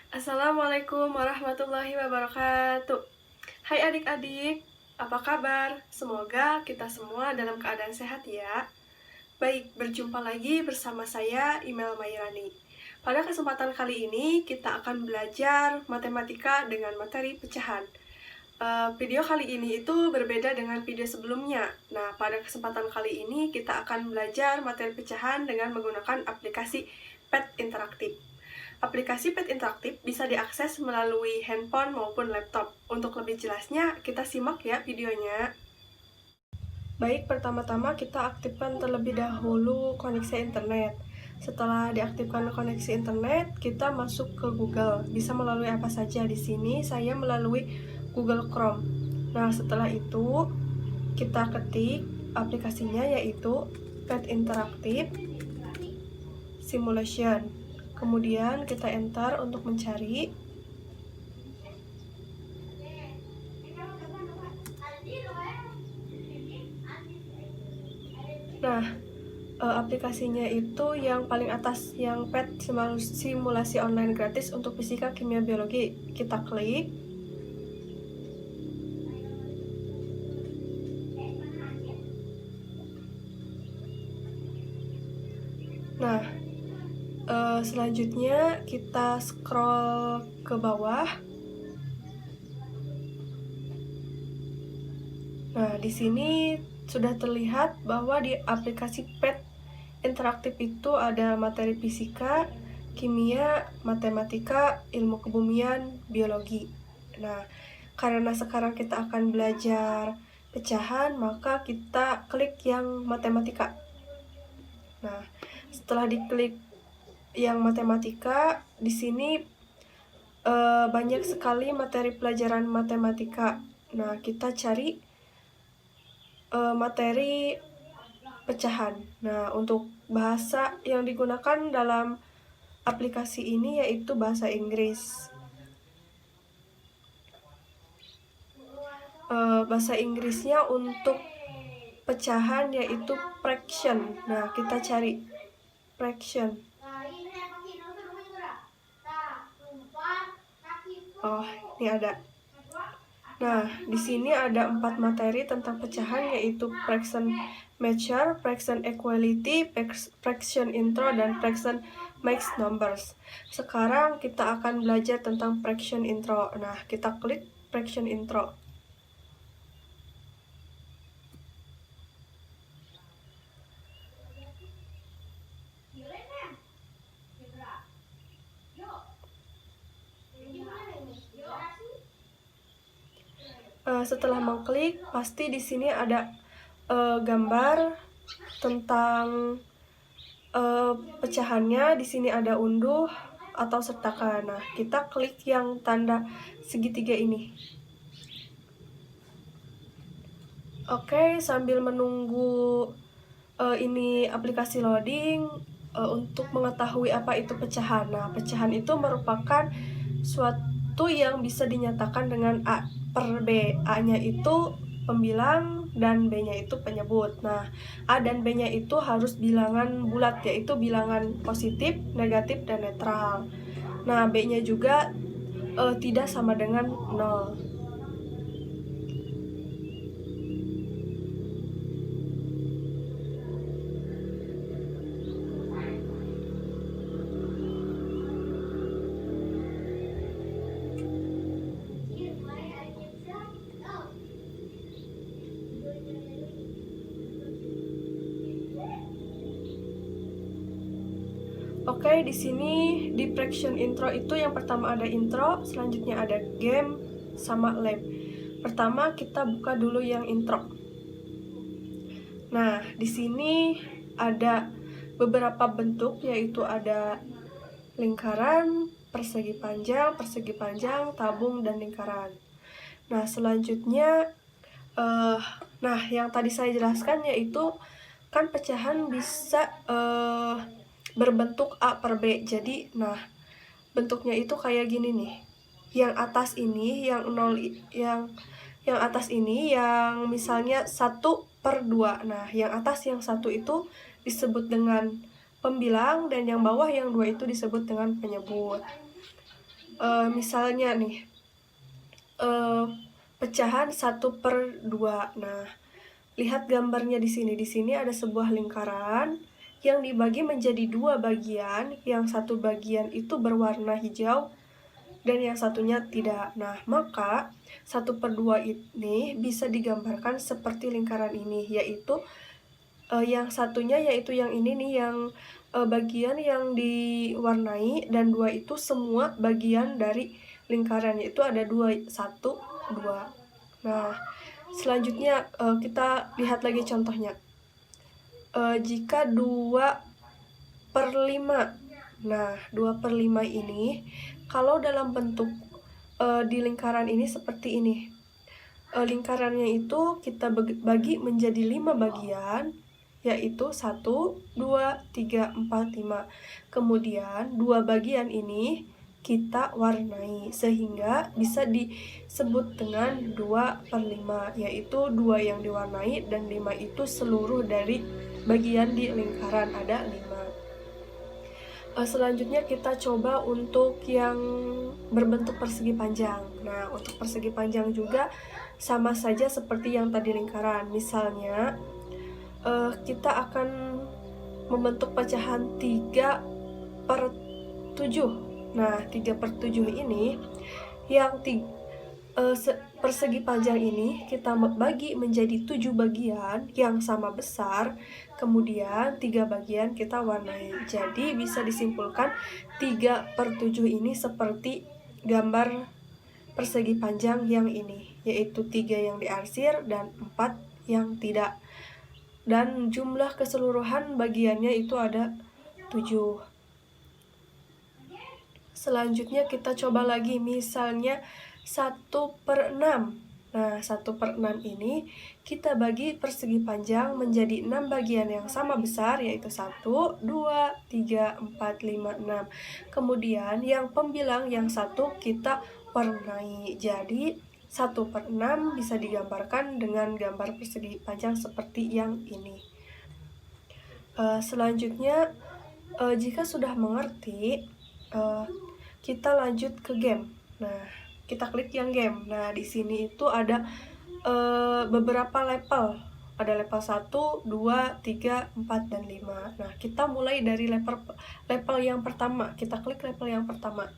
Assalamualaikum warahmatullahi wabarakatuh. Hai adik-adik, apa kabar? Semoga kita semua dalam keadaan sehat ya. Baik, berjumpa lagi bersama saya Imel Mairani. Pada kesempatan kali ini kita akan belajar matematika dengan materi pecahan. Video kali ini itu berbeda dengan video sebelumnya. Nah, pada kesempatan kali ini kita akan belajar materi pecahan dengan menggunakan aplikasi PET interaktif. Aplikasi PET interaktif bisa diakses melalui handphone maupun laptop. Untuk lebih jelasnya, kita simak ya videonya. Baik, pertama-tama kita aktifkan terlebih dahulu koneksi internet. Setelah diaktifkan koneksi internet, kita masuk ke Google. Bisa melalui apa saja. Di sini saya melalui Google Chrome. Nah, setelah itu kita ketik aplikasinya yaitu PET Interactive Simulation. Kemudian kita enter untuk mencari. Nah, aplikasinya itu yang paling atas, yang PET simulasi online gratis untuk fisika, kimia, biologi. Kita klik. Nah, selanjutnya kita scroll ke bawah. Nah, di sini sudah terlihat bahwa di aplikasi PET interaktif itu ada materi fisika, kimia, matematika, ilmu kebumian, biologi. Nah, karena sekarang kita akan belajar pecahan, maka kita klik yang matematika. Nah, setelah diklik yang matematika, di sini banyak sekali materi pelajaran matematika. Nah, kita cari materi pecahan. Nah, untuk bahasa yang digunakan dalam aplikasi ini yaitu bahasa Inggris. Bahasa Inggrisnya untuk pecahan yaitu fraction. Nah, kita cari fraction. Oh, ini ada. Nah, di sini ada 4 materi tentang pecahan yaitu fraction major, fraction equality, fraction intro, dan fraction mixed numbers. Sekarang kita akan belajar tentang fraction intro. Nah, kita klik fraction intro. Setelah mengklik, pasti di sini ada gambar tentang pecahannya. Di sini ada unduh atau sertakan. Nah, kita klik yang tanda segitiga ini. Oke, sambil menunggu ini aplikasi loading, untuk mengetahui apa itu pecahan. Nah, pecahan itu merupakan suatu yang bisa dinyatakan dengan A per B. A-nya itu pembilang dan B-nya itu penyebut. Nah, A dan B-nya itu harus bilangan bulat, yaitu bilangan positif, negatif, dan netral. Nah, B-nya juga tidak sama dengan 0. Oke, di sini di fraction intro itu yang pertama ada intro, selanjutnya ada game, sama lab. Pertama kita buka dulu yang intro. Nah, di sini ada beberapa bentuk, yaitu ada lingkaran, persegi panjang, tabung, dan lingkaran. Nah, selanjutnya, nah yang tadi saya jelaskan yaitu kan pecahan bisa berbentuk A per B. Jadi, nah, bentuknya itu kayak gini nih. Yang atas ini, yang 0, yang atas ini, yang misalnya 1/2. Nah, yang atas yang 1 itu disebut dengan pembilang, dan yang bawah yang 2 itu disebut dengan penyebut. Misalnya nih, pecahan 1/2. Nah, lihat gambarnya di sini. Di sini ada sebuah lingkaran yang dibagi menjadi 2 bagian, yang satu bagian itu berwarna hijau dan yang satunya tidak. Nah, maka 1/2 ini bisa digambarkan seperti lingkaran ini, yaitu yang satunya yaitu yang ini nih, yang bagian yang diwarnai, dan 2 itu semua bagian dari lingkaran, yaitu ada 2, 1, 2. Nah, selanjutnya kita lihat lagi contohnya. Jika 2/5. Nah, 2/5 ini kalau dalam bentuk di lingkaran ini seperti ini. Lingkarannya itu kita bagi menjadi 5 bagian, yaitu 1, 2, 3, 4, 5. Kemudian 2 bagian ini kita warnai sehingga bisa disebut dengan 2/5, yaitu 2 yang diwarnai dan 5 itu seluruh dari bagian di lingkaran, ada 5. Selanjutnya kita coba untuk yang berbentuk persegi panjang. Nah, untuk persegi panjang juga sama saja seperti yang tadi lingkaran. Misalnya, kita akan membentuk pecahan 3/7. Nah, 3/7 ini yang persegi panjang ini kita bagi menjadi 7 bagian yang sama besar, kemudian 3 bagian kita warnai. Jadi bisa disimpulkan 3/7 ini seperti gambar persegi panjang yang ini, yaitu 3 yang diarsir dan 4 yang tidak. Dan jumlah keseluruhan bagiannya itu ada 7. Selanjutnya kita coba lagi, misalnya 1/6. Nah, 1/6 ini kita bagi persegi panjang menjadi 6 bagian yang sama besar, yaitu 1, 2, 3, 4, 5, 6. Kemudian yang pembilang yang 1 kita warnai. Jadi 1/6 bisa digambarkan dengan gambar persegi panjang seperti yang ini. Selanjutnya, jika sudah mengerti, kita lanjut ke game. Nah, kita klik yang game. Nah, di sini itu ada beberapa level. Ada level 1, 2, 3, 4, dan 5. Nah, kita mulai dari level yang pertama. Kita klik level yang pertama.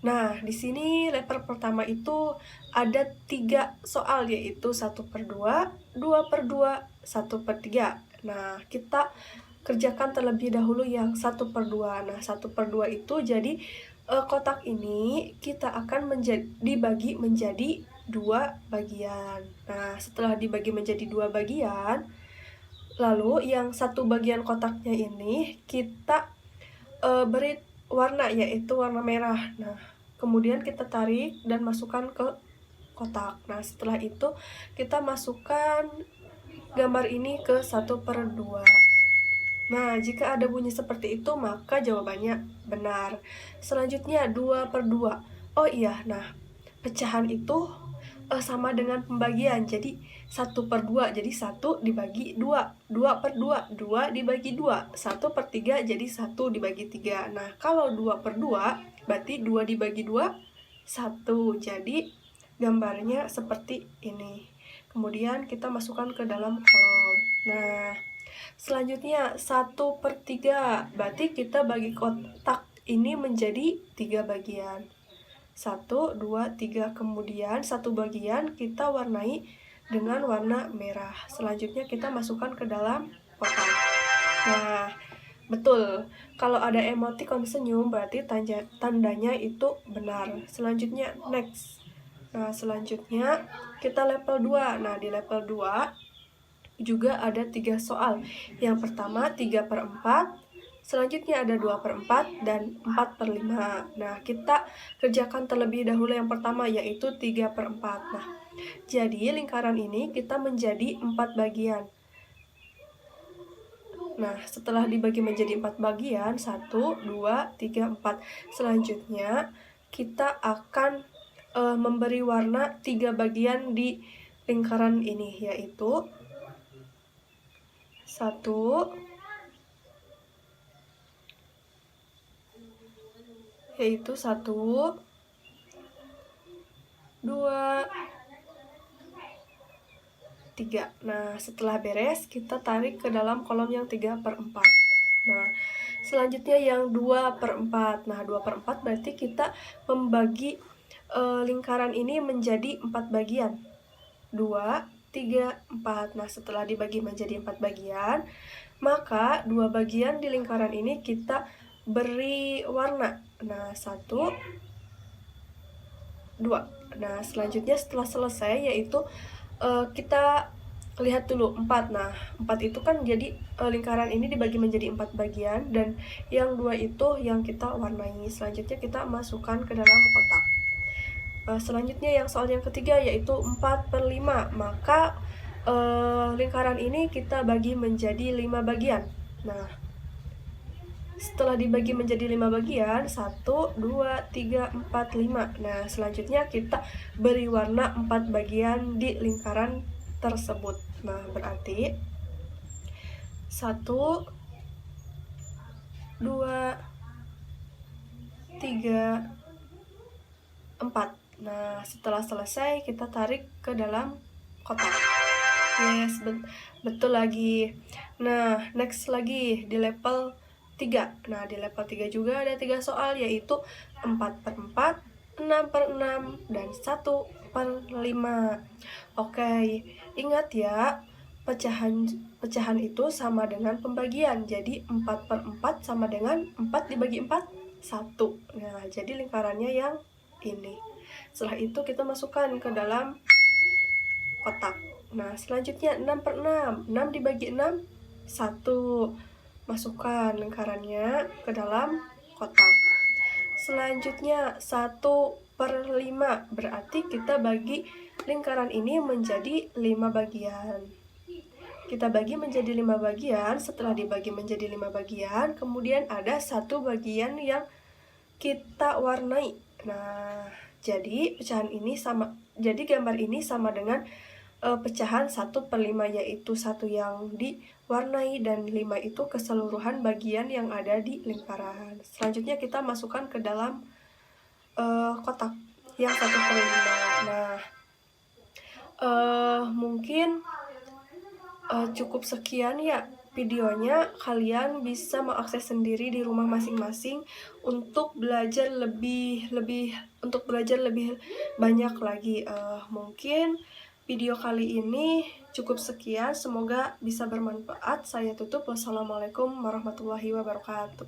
Nah, di sini level pertama itu ada 3 soal, yaitu 1/2, 2/2, 1/3. Nah, kita kerjakan terlebih dahulu yang 1/2. Nah, 1/2 itu jadi kotak ini kita akan dibagi menjadi 2 bagian. Nah, setelah dibagi menjadi 2 bagian, lalu yang satu bagian kotaknya ini kita beri warna, yaitu warna merah. Nah, kemudian kita tarik dan masukkan ke kotak. Nah, setelah itu kita masukkan gambar ini ke 1/2. Nah, jika ada bunyi seperti itu, maka jawabannya benar. Selanjutnya 2/2. Oh iya, nah, pecahan itu sama dengan pembagian. Jadi 1/2, jadi 1 dibagi 2. 2/2, 2 dibagi 2. 1/3, jadi 1 dibagi 3. Nah, kalau 2/2, berarti 2 dibagi 2, 1. Jadi gambarnya seperti ini. Kemudian kita masukkan ke dalam kolom. Nah, selanjutnya 1/3, berarti kita bagi kotak ini menjadi 3 bagian. 1, 2, 3, kemudian satu bagian kita warnai dengan warna merah. Selanjutnya kita masukkan ke dalam kotak. Nah, betul. Kalau ada emoticon senyum berarti tandanya itu benar. Selanjutnya next. Nah, selanjutnya kita level 2. Nah, di level 2 juga ada 3 soal. Yang pertama 3/4, selanjutnya ada 2/4 dan 4/5. Nah, kita kerjakan terlebih dahulu yang pertama, yaitu 3/4. Nah, jadi lingkaran ini kita menjadi 4 bagian. Nah, setelah dibagi menjadi 4 bagian, 1, 2, 3, 4. Selanjutnya, kita akan memberi warna 3 bagian di lingkaran ini, yaitu 1, yaitu 1, 2, 3. Nah, setelah beres, kita tarik ke dalam kolom yang 3/4. Nah, selanjutnya yang 2/4. Nah, 2/4 berarti kita membagi lingkaran ini menjadi 4 bagian. 2, 3, 4. Nah, setelah dibagi menjadi 4 bagian, maka 2 bagian di lingkaran ini kita beri warna. Nah, 1, 2. Nah, selanjutnya setelah selesai yaitu kita lihat dulu 4. Nah, 4 itu kan jadi lingkaran ini dibagi menjadi 4 bagian, dan yang 2 itu yang kita warnai. Selanjutnya kita masukkan ke dalam kotak. Selanjutnya yang soal yang ketiga yaitu 4/5. Maka lingkaran ini kita bagi menjadi 5 bagian. Nah, setelah dibagi menjadi 5 bagian, 1, 2, 3, 4, 5. Nah, selanjutnya kita beri warna 4 bagian di lingkaran tersebut. Nah, berarti 1, 2, 3, 4. Nah, setelah selesai kita tarik ke dalam kotak. Yes, betul lagi. Nah, next lagi di level 3. Nah, di level 3 juga ada 3 soal, yaitu 4/4, 6/6, dan 1/5. Oke, ingat ya, pecahan itu sama dengan pembagian. Jadi 4/4 sama dengan 4 dibagi 4, 1. Nah, jadi lingkarannya yang ini. Setelah itu kita masukkan ke dalam kotak. Nah, selanjutnya 6/6. 6 dibagi 6, 1. Masukkan lingkarannya ke dalam kotak. Selanjutnya 1/5. Berarti kita bagi lingkaran ini menjadi 5 bagian. Kita bagi menjadi 5 bagian. Setelah dibagi menjadi 5 bagian, kemudian ada 1 bagian yang kita warnai. Nah, jadi gambar ini sama dengan pecahan 1/5, yaitu 1 yang diwarnai dan 5 itu keseluruhan bagian yang ada di lingkaran. Selanjutnya kita masukkan ke dalam kotak yang 1/5. Nah, mungkin cukup sekian ya videonya. Kalian bisa mengakses sendiri di rumah masing-masing untuk belajar lebih banyak lagi. Mungkin video kali ini cukup sekian, semoga bisa bermanfaat. Saya tutup. Wassalamualaikum warahmatullahi wabarakatuh.